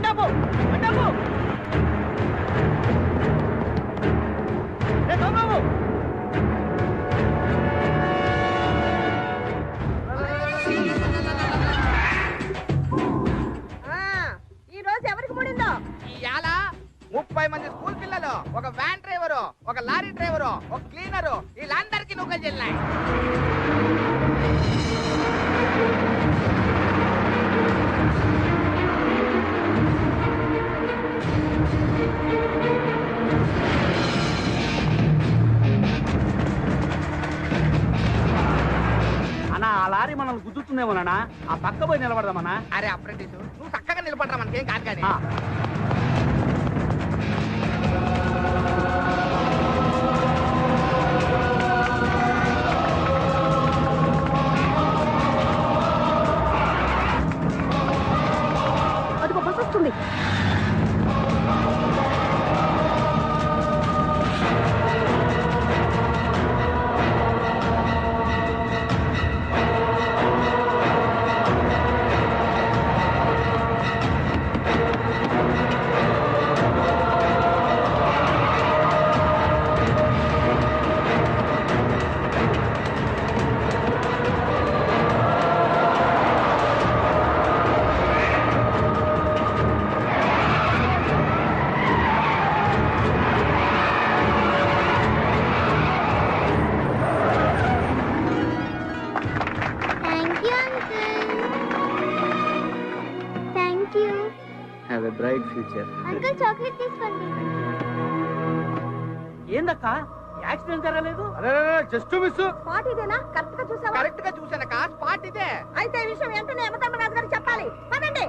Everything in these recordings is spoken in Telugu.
ఈ రోజు ఎవరికి ముడిందో? ఇవాళ 30 మంది స్కూల్ పిల్లలు, ఒక వ్యాన్ డ్రైవరు, ఒక లారీ డ్రైవరు, ఒక క్లీనరు, వీళ్ళందరికీ నూకలు చెల్లాయి. అన్నా ఆ లారీ మనల్ని గుద్దుతుందేమోనా? ఆ పక్క పోయి నిలబడదామన్నా. అరే అప్రెంటిస్, నువ్వు చక్కగా నిలబడరా, మనకేం కాదు కానీ. అదిగో బస్ వస్తుంది. Bright future. అంకుల్ చాక్లెట్ తీసుకోండి. ఏందక్క యాక్సిడెంట్ జరగలేదు? Just miss. స్పాట్ ఇదేనా? కరెక్ట్ గా చూసావా? కరెక్ట్ గా చూసానక్క, స్పాట్ ఇదే. అయితే ఈ విషయం వెంటనే యమధర్మరాజు గారికి చెప్పాలి. పదండి.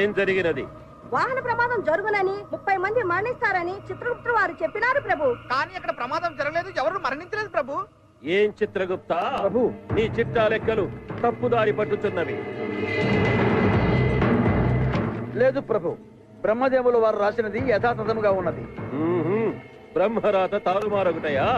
ఏం జరిగినది? వాహన ప్రమాదం జరుగునని 30 మంది మరణిస్తారని చిత్రగుప్తుడు వారు చెప్పినారు ప్రభు. కానీ అక్కడ ప్రమాదం జరగలేదు, ఎవరు మరణించలేదు ప్రభు. ఏం చిత్రగుప్త ప్రభు, నీ చిట్టా లెక్కలు తప్పుదారి పట్టుతున్నవి. లేదు ప్రభు, బ్రహ్మదేవులు వారు రాసినది యథాతథముగా ఉన్నది. బ్రహ్మరాత తారుమారగుటయా?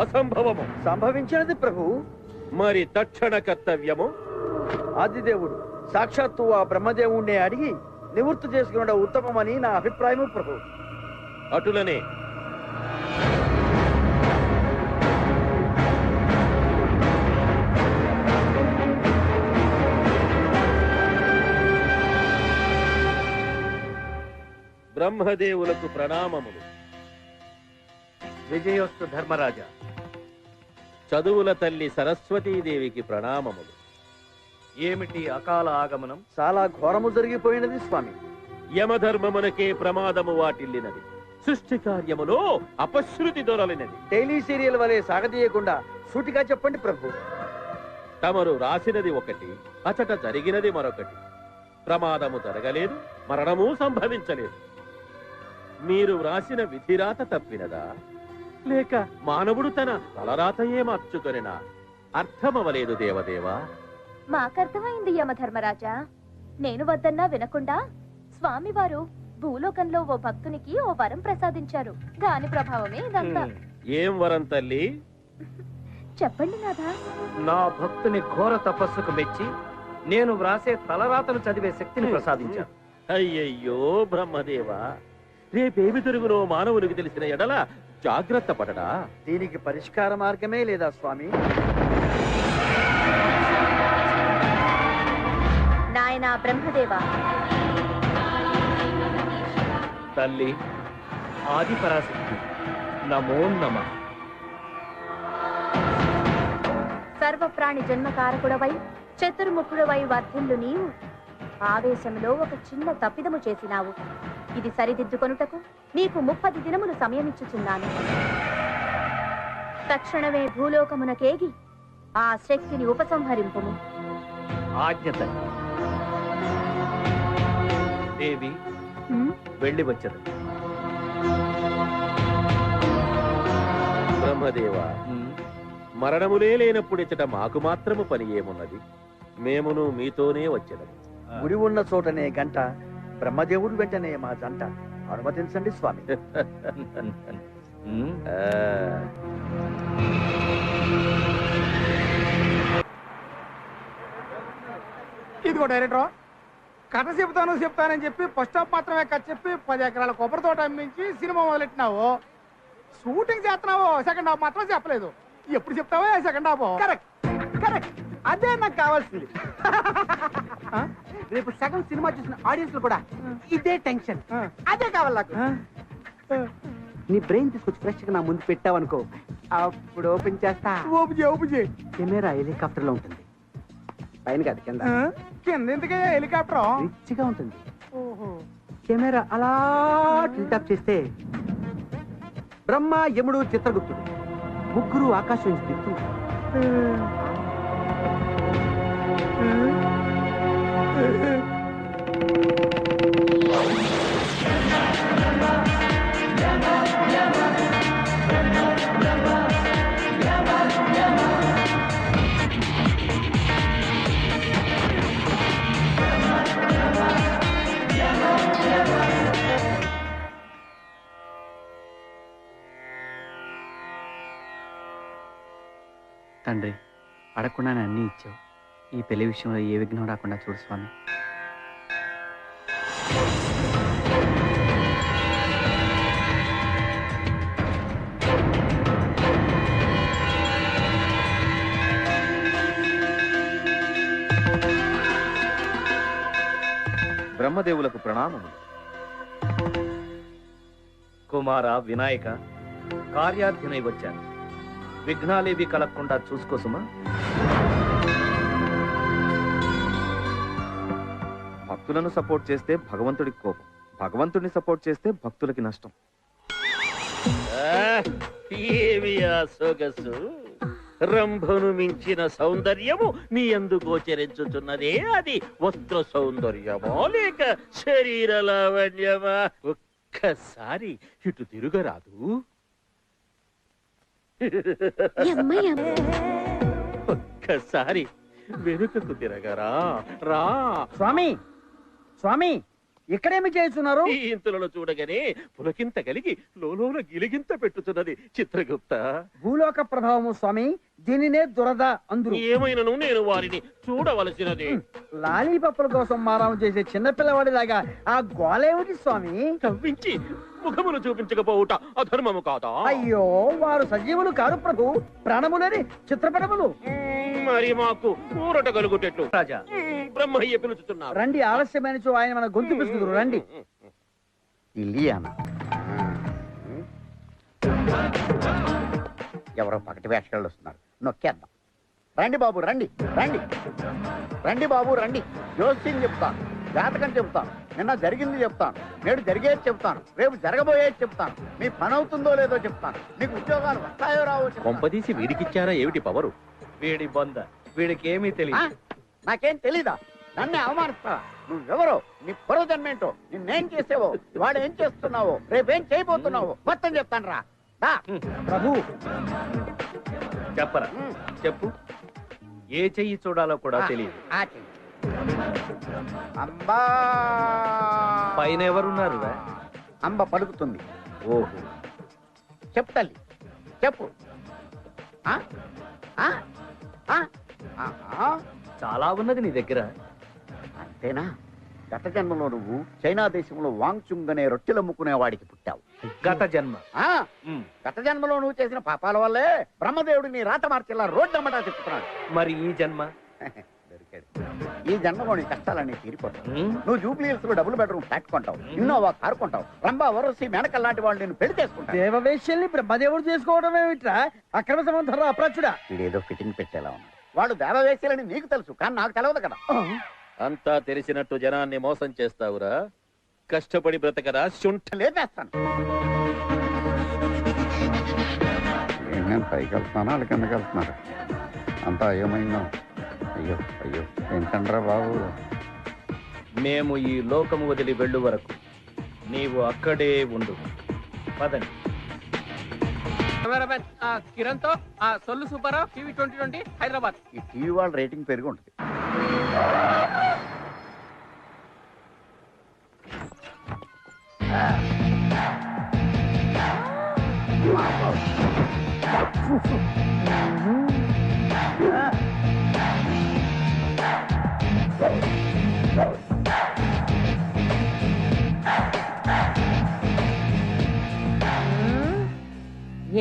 అసంభవము. సంభవించినది ప్రభు. మరి తక్షణ కర్తవ్యము? ఆదిదేవుడు సాక్షాత్తు ఆ బ్రహ్మదేవుణ్ణి అడిగి నివృత్తి చేసుకున్న ఉత్తమమని నా అభిప్రాయము ప్రభు. అటులనే బ్రహ్మదేవులకు ప్రణామములు. విజయోస్తు ధర్మరాజా. చదువుల తల్లి సరస్వతీదేవికి ప్రణామములు. ఏమిటి అకాల ఆగమనం? చాలా ఘోరము జరిగిపోయినది స్వామి. యమధర్మమునకే ప్రమాదము వాటిల్లినది. సృష్టి కార్యములో అపశృతి దొరలినది. డైలీ సీరియల్ వలె సాగదీయకుండా సూటిగా చెప్పండి ప్రభు. తమరు రాసినది ఒకటి, అచట జరిగినది మరొకటి. ప్రమాదము జరగలేదు, మరణము సంభవించలేదు. మీరు వ్రాసిన విధిరాత తప్పినదా, లేక మానవుడు తన తలరాతయే మార్చుకొనినా? అర్థమవలేదు దేవదేవా. మాకర్థమైంది యమధర్మరాజా. నేను వద్దన్నా వినకుండా స్వామివారు భూలోకంలో ఓ భక్తునికి ఓ వరం ప్రసాదించారు. దాని ప్రభావమే ఇదంతా. ఏం వరం తల్లి? చెప్పండి నాథా. నా భక్తుని ఘోర తపస్సుకు మెచ్చి నేను వ్రాసే తలరాతను చదివే శక్తిని ప్రసాదించాను. అయ్యయ్యో బ్రహ్మదేవా, రేపేమి జరుగునో మానవునికి తెలిసిన ఎడల జాగ్రత్త పడడా? దీనికి పరిష్కార మార్గమే లేదా స్వామి? నాయనా బ్రహ్మదేవా. తల్లి ఆది పరాశక్తి, నమో నమః. సర్వప్రాణి జన్మకారకుడవై చతుర్ముఖుడవై వర్ధిల్లు నీవు ఆవేశంలో ఒక చిన్న తప్పిదము చేసినావు. ఇది సరిదిద్దుకొనుటకు నీకు 30 దినములు సమయమిచ్చుచున్నాను. తక్షణమే భూలోకమునకేగి ఆ శక్తిని ఉపసంహరింపుము. ఆజ్ఞ తల్లి. దేవి వెళ్ళి వచ్చదు. బ్రహ్మదేవా, మరణములే లేనప్పుడు ఇచ్చట మాకు మాత్రము పని ఏమున్నది? మేమును మీతోనే వచ్చేదము. గుడి ఉన్న చోటనే గంట, బ్రహ్మదేవుడు వెంటనే మా జంట. అనుమతించండి స్వామి. ఆ, ఇదిగో డైరెక్టర్, కథ చెప్తానని చెప్పి ఫస్ట్ హాఫ్ మాత్రమే కథ చెప్పి 10 ఎకరాల కొబ్బరి తోట అమ్మించి సినిమా మొదలెట్టినావు. షూటింగ్ చేస్తున్నావు, సెకండ్ హాఫ్ మాత్రం చెప్పలేదు. ఎప్పుడు చెప్తావో సెకండ్ హాఫ్. కరెక్ట్ కరెక్ట్, అదే నాకు కావాల్సింది. రేపు సగం సినిమా చూసిన ఆడియన్స్ కూడా ఇదే టెన్షన్, అదే కావాలి నాకు. నీ బ్రెయిన్ తీసుకొచ్చి ఫ్రెష్ గా నా ముందు పెట్టావనుకో, అప్పుడు ఓపెన్ చేస్తా. ఓపెన్ చేయి. కెమెరా హెలికాప్టర్ లో ఉంటుంది, పైన కాదు కింద. కింద ఎందుకయ్యా హెలికాప్టర్? రిచ్ గా ఉంటుంది. కెమెరా అలా టిల్టాప్ చేస్తే బ్రహ్మ, యముడు, చిత్రగుప్తుడు ముగ్గురు ఆకాశం నుంచి దిగుతున్నారు. తండ్రి, అడగకుండానే అన్నీ ఇచ్చావు. ఈ పెళ్లి విషయంలో ఏ విఘ్నం రాకుండా చూడు స్వామి. బ్రహ్మదేవులకు ప్రణామములు. కుమార వినాయక, కార్యార్థినై వచ్చాను. విఘ్నాలేవి కలగకుండా చూసుకోసుమా. భక్తులను సపోర్ట్ చేస్తే భగవంతుడికి కోపం, భగవంతుడిని సపోర్ట్ చేస్తే భక్తులకి నష్టం. ఏమి ఆ సొగసు! రంభను మించిన సౌందర్యము మీ యందు గోచరించుచున్నదే. అది వస్త్ర సౌందర్యమో లేక శరీర లావణ్యమా? ఒక్కసారి ఇటు తిరుగరాదు. ఒక్కసారి వెనుకకు తిరగరా. రా స్వామి, స్వామి, ఇక్కడేమి చేస్తున్నారు? ఈ ఇంతులను చూడగానే పులకింత కలిగి లోలోన గిలిగింత పెట్టుతున్నది చిత్రగుప్త. భూలోక ప్రభావము స్వామి, దీనినే దురద అందరూ. ఏమైనను నేను వారిని చూడవలసినది. లాలీపప్పుల కోసం మారాము చేసే చిన్నపిల్లవాడిలాగా ఆ గోలేమిటి స్వామి? తవ్వించి ముఖమును చూపించకపోవుట అధర్మము కాదా? అయ్యో, వారు సజీవులు కాదు ప్రభు, ప్రాణములని చిత్రపటములు. మరి మాకు ఊరట కలుగుటెట్లు? రాజా, బ్రహ్మయ్య పిలుచుతున్నారు. రండి, ఆలస్యమైన ఆయన మన గొంతు పిసుకుదురు. రండి. ఇలియానా ఎవరో పకటి వేషగాళ్ళు వస్తున్నారు, నొక్కేద్దాం. రండి బాబు, రండి రండి రండి బాబు, రండి. జోస్యం చెప్తాను, జాతకం చెప్తాను, నిన్న జరిగింది చెప్తాను, నేడు జరిగేది చెప్తాను, రేపు జరగబోయేది చెప్తాను, మీ పని అవుతుందో లేదో చెప్తాను, మీకు ఉద్యోగాలు వస్తాయో రావో చెప్తాను. కొంపదీసి వీడికిచ్చారా ఏమిటి పవరు? వీడి బొంద, వీడికి ఏమీ తెలియదు. నాకేం తెలీదా? నన్నే అవమానిస్తా. నువ్వెవరో, నీ పూర్వజన్మేంటో, నిన్నేం చేసేవో, వాడు ఏం చేస్తున్నావో, రేపేం చేయబోతున్నావో మొత్తం చెప్తాను రా. ప్రభు, చెప్పరా, చెప్పు. ఏ చెయ్యి చూడాలో కూడా తెలియదు. అంబా పైన ఎవరున్నారు? అంబ పలుకుతుంది. ఓహో, చెప్పు తల్లి, చెప్పు. చాలా ఉన్నది నీ దగ్గర. అంతేనా? గత జన్మలో నువ్వు చైనా దేశంలో వాంగ్చుంగ్ అనే రొట్టెలు అమ్ముకునే వాడికి పుట్టావు. గత జన్మ. గత జన్మలో నువ్వు చేసిన పాపాల వల్లే బ్రహ్మదేవుడు నీ రాత మార్చేలా రోడ్డు అమ్మటా చెప్తున్నాడు. మరి ఈ జన్మ? దొరికాడు. ఈ జన్మలో నీ కష్టాలన్నీ తీరిపోతావు. నువ్వు జూబ్లీ హిల్స్ లో డబుల్ బెడ్రూమ్ ఫ్లాట్ కొంటావు, ఇన్నోవా కారు కొంటావు, రంభా వరసి మేనకల్ లాంటి వాళ్ళు నేను పెళ్లి చేసుకుంటావు. దేవవేశ్యల్ని బ్రహ్మదేవుడు చేసుకోవడం ఏమిట్రా? అక్రమ సంబంధంలో అప్రాచుడా. వీడేదో ఫిట్టింగ్ పెట్టేలా ఉన్నాడు. వాడు దేవవేశ్యలని నీకు తెలుసు, కానీ నాకు తెలియదు కదా. అంతా తెలిసినట్టు జనాన్ని మోసం చేస్తావురా. కష్టపడి బ్రతకరా, శుంఠ లేపేస్తాను. నేను పైకి వెళ్తున్నానా, వాళ్ళ కిందకి వెళ్తున్నారా? అంతా ఏమైందో. అయ్యో అయ్యో, ఏంటండ్రా బాబు. మేము ఈ లోకము వదిలి వెళ్ళు వరకు నీవు అక్కడే ఉండు. పదండి. కెమెరామెన్ కిరణ్ తో సొల్లు సూపర్ టీవీ 2020 హైదరాబాద్. ఈ టీవీ వాళ్ళ రేటింగ్ పెరిగి ఉంటుంది.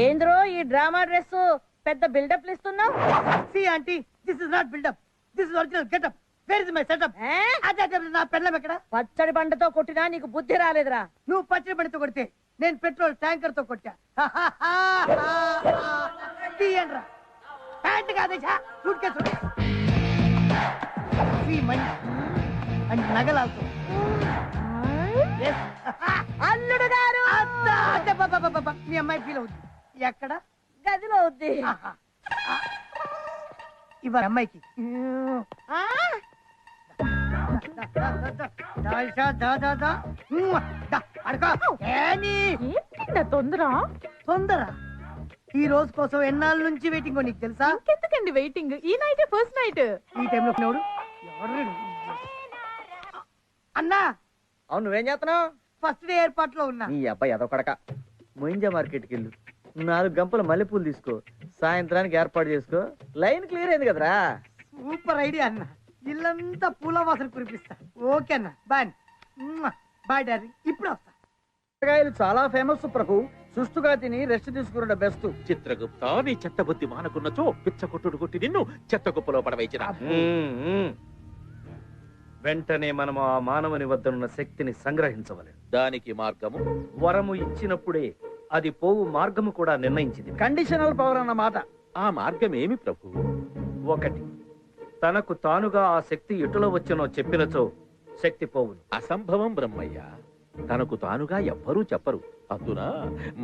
ఏంద్రో ఈ డ్రామా డ్రెస్ పెద్ద బిల్డప్ ఇస్తున్నావు? Aunty this is not buildup, this is original getup. Where is my setup? అదే నా పెళ్ళం ఎక్కడ? పచ్చడి బండతో కొట్టినా నీకు బుద్ధి రాలేదురా. నువ్వు పచ్చడి బండితో కొడితే నేను పెట్రోల్ ట్యాంకర్ తో కొట్టా. తీయండి రా. ప్యాంట్ కాదేశా సూట్ కేసు మనీ అండ్ నగలాల్తో. అల్లుడు గారు మీ అమ్మాయి ఫీల్ అవుతుంది. ఎక్కడ? గదిలో ఉంది. ఇవాళ అమ్మాయికి తొందర. ఈ రోజు కోసం ఎన్నాళ్ళ నుంచి వెయిటింగ్ నీకు తెలుసా? ఎందుకండి వెయిటింగ్? ఈ నైట్ ఫస్ట్ నైట్. ఈ టైంలో ఎవడు అన్నా? అవును, నువ్వేం చేస్తున్నావు? ఫస్ట్ డే ఏర్పాట్లో ఉన్నా. నీ అబ్బాయి అదొకడక. మొయింజా మార్కెట్కి వెళ్ళు, 4 గంపల మల్లెపూలు తీసుకో, సాయంత్రానికి ఏర్పాటు చేసుకో, లైన్ క్లియర్ అయింది కదరా. సూపర్ ఐడియా అన్న. ఇల్లంతా పూల వాసన కురిపిస్తా. ఓకే అన్న, బాయ్. బాయ్ డాడీ, ఇప్పుడు వస్తా. కూరగాయలు చాలా ఫేమస్ ప్రభు. సుష్టుగా తిని రెస్ట్ తీసుకున్న బెస్ట్. చిత్రగుప్త, నీ చెత్త బుద్ధి మానకున్నచో పిచ్చ కొట్టుడు కొట్టి నిన్ను చెత్త కుప్పలో పడవేచిన. వెంటనే మనం ఆ మానవుని వద్దనున్న శక్తిని సంగ్రహించవలెను. దానికి మార్గము వరము ఇచ్చినప్పుడే అది పోవు మార్గము కూడా నిర్ణయించింది. కండిషనల్ పవర్ అన్నమాట. ఆ మార్గమేమి ప్రభు? 1, తనకు తానుగా ఆ శక్తి ఎటులో వచ్చనో చెప్పినచో శక్తి పోవును. అసంభవం బ్రహ్మయ్య. తనకు తానుగా ఎవ్వరూ చెప్పరు. అందున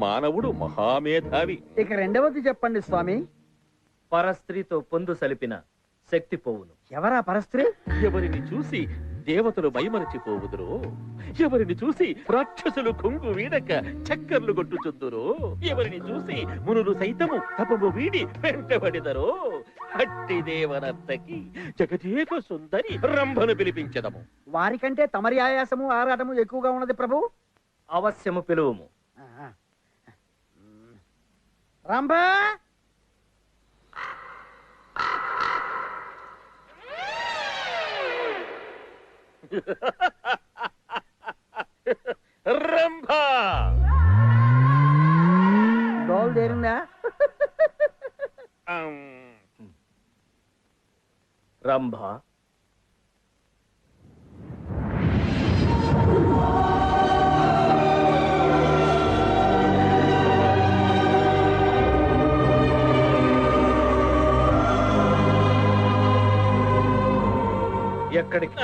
మానవుడు మహామేధావి. ఇక రెండవది చెప్పండి స్వామి. పరస్త్రీతో పొందు సలిపిన శక్తి పోవును. ఎవరా పరస్త్రీ? ఎవరిని చూసి దేవతలు మైమరచిపోవుదురో, ఎవరిని చూసి రాక్షసులు కొంగు వీడక చక్కర్లు కొట్టుచుందురో, ఎవరిని చూసి మునులు సైతము తపము వీడి వెంటబడిదరో, అట్టి దేవనర్తకి జగదేక సుందరి రంభను పిలిపించదము. వారికంటే తమరి ఆయాసము ఆరాటము ఎక్కువగా ఉన్నది ప్రభు. అవశ్యము పిలువము. రంభా, రంభా డోల్ దేరిందా? రంభ, ఎక్కడికి?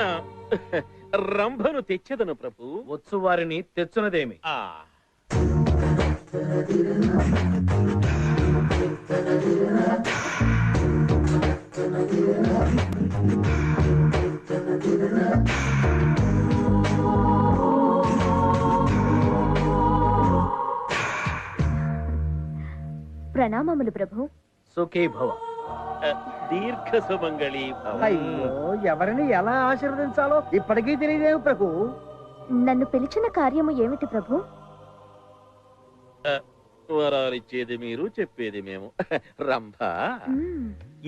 రంభను తెచ్చదను ప్రభు. వచ్చు వారిని తెచ్చునదేమి? ప్రణామములు ప్రభు. సుఖీ భవ. దీర్ఘ సుమంగళి భవ. అయ్యో, ఎవరిని ఎలా ఆశీర్వదించాలో ఇప్పటికీ తెలియదేవు ప్రభు. నన్ను పిలిచిన కార్యము ఏమిటి ప్రభు? వరాలిచ్చేది మీరు, చెప్పేది మేము. రంభ,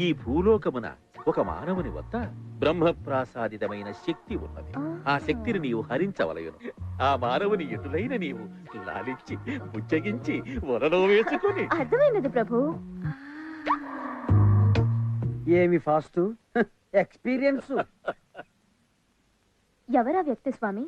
ఈ భూలోకమున ఒక మానవుని వద్ద బ్రహ్మప్రాసాదితమైన శక్తి ఉన్నది. ఆ శక్తిని నీవు హరించవలయును. ఆ మానవుని ఎటులైన నీవు లాలించి బుచ్చగించి వలలో వేసుకుని. అర్థమైనది ప్రభు. ఏమి ఫాస్ట్ ఎక్స్పీరియన్స్. ఎవరా వ్యక్తి స్వామి?